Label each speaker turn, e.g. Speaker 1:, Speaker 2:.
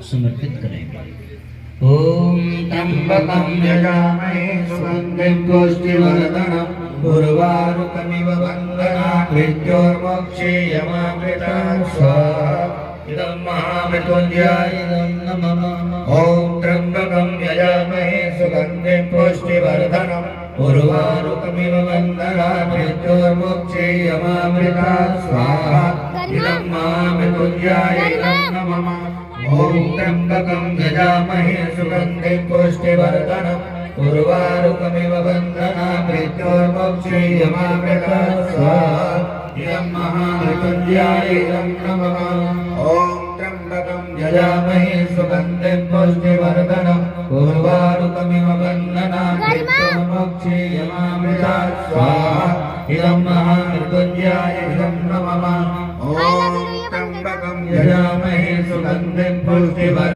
Speaker 1: समर्पित करेंगे।
Speaker 2: ओम त्र्यंबकं यजामहे सुगंधिं पुष्टिवर्धनम् उर्वारुकमिव बन्धनात् मृत्योर्मोक्षेयमामृतात् स्वाहा। इदं महामृत्युञ्जयाय नमः। ओम त्र्यंबकं यजामहे सुगंधिं पुष्टिवर्धनम् उर्वारुकमिव बन्धनात् मृत्योर्मोक्षेयमामृतात् स्वाहा। इदं महामृत्युञ्जयाय नमः। ओम त्र्यंबकं यजामहे सुगंधिं पुष्टिवर्धनम् उर्वारुकमिव बन्धनात् मृत्योर्मोक्षेयमामृतात् स्वाहा। इदं महामृत्युञ्जयाय नमः। ओम त्र्यंबकं यजामहे सुगंधिं पुष्टिवर्धनम् उर्वारुकमिव बन्धनात् मृत्योर्मोक्षेयमामृतात् स्वाहा। इदं महामृत्युञ्जयाय नमः। ओम त्र्यंबकं यजामहे सुगंधिं पुष्टिवर्धनम्